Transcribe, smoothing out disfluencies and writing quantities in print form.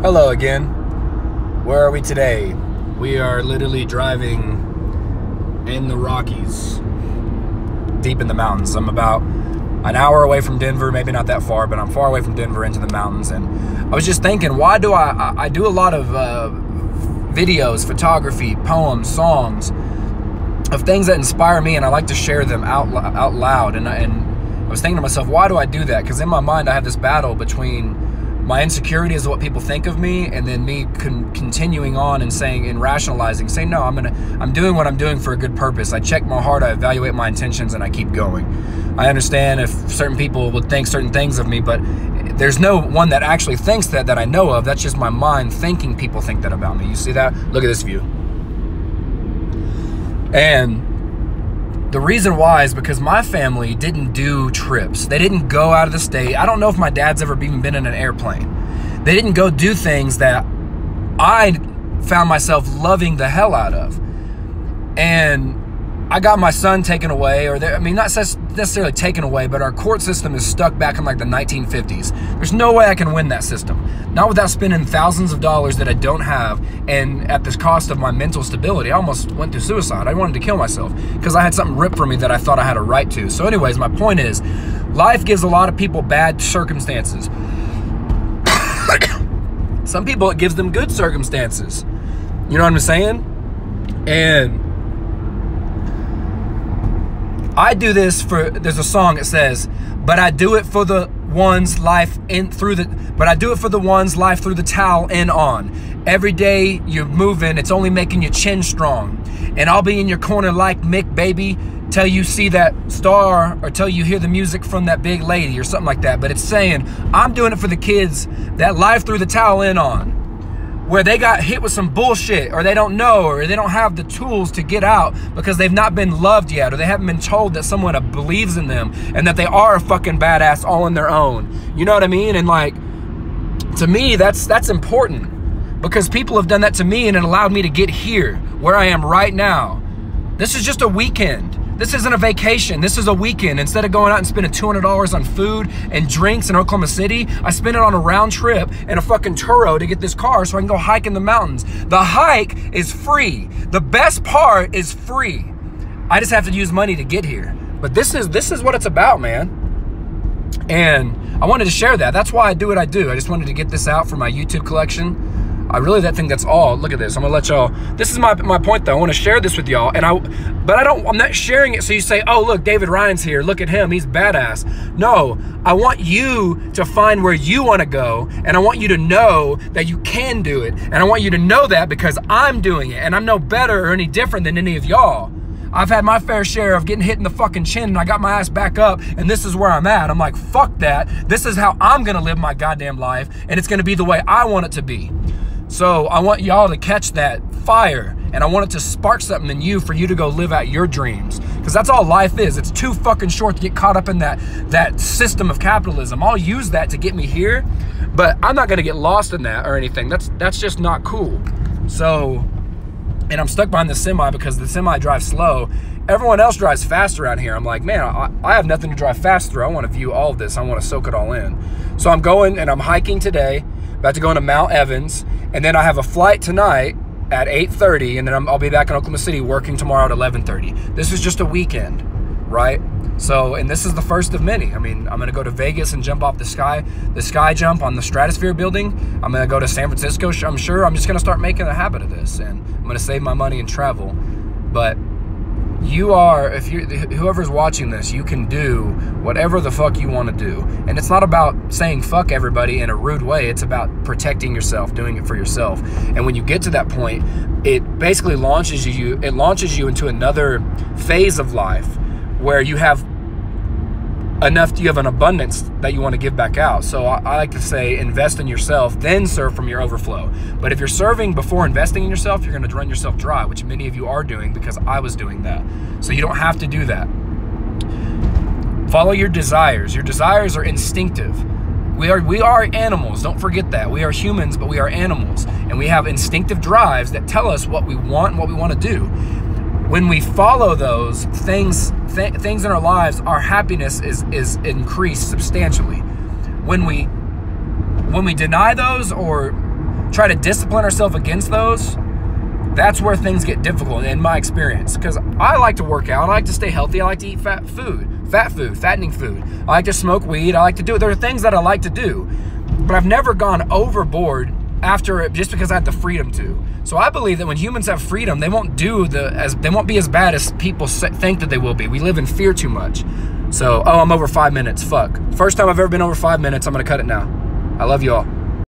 Hello again. Where are we today? We are literally driving in the Rockies, deep in the mountains. I'm about an hour away from Denver, maybe not that far, but I'm far away from Denver into the mountains. And I was just thinking, why do I do a lot of videos, photography, poems, songs, of things that inspire me, and I like to share them out loud. And I was thinking to myself, why do I do that? Because in my mind, I have this battle between my insecurity is what people think of me, and then me continuing on and saying and rationalizing, saying, no, I'm doing what I'm doing for a good purpose. I check my heart, I evaluate my intentions, and I keep going. I understand if certain people would think certain things of me, but there's no one that actually thinks that I know of. That's just my mind thinking people think that about me. You see that? Look at this view. And the reason why is because my family didn't do trips. They didn't go out of the state. I don't know if my dad's ever even been in an airplane. They didn't go do things that I found myself loving the hell out of. And I got my son taken away, not necessarily taken away, but our court system is stuck back in like the 1950s. There's no way I can win that system. Not without spending thousands of dollars that I don't have, and at the cost of my mental stability. I almost went through suicide. I wanted to kill myself because I had something ripped from me that I thought I had a right to. So anyways, my point is, life gives a lot of people bad circumstances. Some people, it gives them good circumstances. You know what I'm saying? And I do this for, there's a song that says, but I do it for the one's life through the towel and on. Every day you're moving, it's only making your chin strong. And I'll be in your corner like Mick, baby, till you see that star or till you hear the music from that big lady or something like that. But it's saying, I'm doing it for the kids that life threw the towel in on, where they got hit with some bullshit, or they don't know, or they don't have the tools to get out because they've not been loved yet, or they haven't been told that someone believes in them and that they are a fucking badass all on their own. You know what I mean? And like, to me, that's important, because people have done that to me and it allowed me to get here where I am right now. This is just a weekend. This isn't a vacation. This is a weekend. Instead of going out and spending $200 on food and drinks in Oklahoma City, I spend it on a round trip and a fucking Turo to get this car so I can go hike in the mountains. The hike is free. The best part is free. I just have to use money to get here. But this is what it's about, man. And I wanted to share that. That's why I do what I do. I just wanted to get this out for my YouTube collection. I really think that's all. Look at this. I'm gonna let y'all. This is my point though. I want to share this with y'all, I'm not sharing it so you say, oh look, David Ryan's here. Look at him. He's badass. No, I want you to find where you want to go, and I want you to know that you can do it, and I want you to know that because I'm doing it, and I'm no better or any different than any of y'all. I've had my fair share of getting hit in the fucking chin, and I got my ass back up, and this is where I'm at. I'm like, fuck that. This is how I'm gonna live my goddamn life, and it's gonna be the way I want it to be. So I want y'all to catch that fire, and I want it to spark something in you for you to go live out your dreams, because that's all life is. It's too fucking short to get caught up in that system of capitalism. I'll use that to get me here, but I'm not gonna get lost in that or anything. That's just not cool. So, and I'm stuck behind the semi because the semi drives slow. Everyone else drives fast around here. I'm like, man, I have nothing to drive fast through. I want to view all of this. I want to soak it all in. So I'm going and I'm hiking today, about to go into Mount Evans, and then I have a flight tonight at 8:30, and then I'll be back in Oklahoma City working tomorrow at 11:30. This is just a weekend, right? So, and this is the first of many. I mean, I'm gonna go to Vegas and jump off the sky jump on the Stratosphere building. I'm gonna go to San Francisco, I'm sure. I'm just gonna start making a habit of this, and I'm gonna save my money and travel. But whoever's watching this, you can do whatever the fuck you want to do. And it's not about saying fuck everybody in a rude way. It's about protecting yourself, doing it for yourself. And when you get to that point, it basically launches you into another phase of life where you have an abundance that you want to give back out. So I like to say, invest in yourself, then serve from your overflow. But if you're serving before investing in yourself, you're going to run yourself dry, which many of you are doing, because I was doing that. So you don't have to do that. Follow your desires. Your desires are instinctive. We are animals. Don't forget that. We are humans, but we are animals. And we have instinctive drives that tell us what we want and what we want to do. When we follow those things in our lives, our happiness is increased substantially. When we deny those or try to discipline ourselves against those, that's where things get difficult in my experience. Because I like to work out, I like to stay healthy, I like to eat fattening food. I like to smoke weed, I like to do it. There are things that I like to do, but I've never gone overboard after it just because I had the freedom to. So I believe that when humans have freedom, they won't be as bad as people think that they will be. We live in fear too much. So, I'm over 5 minutes. Fuck. First time I've ever been over 5 minutes. I'm gonna cut it now. I love you all.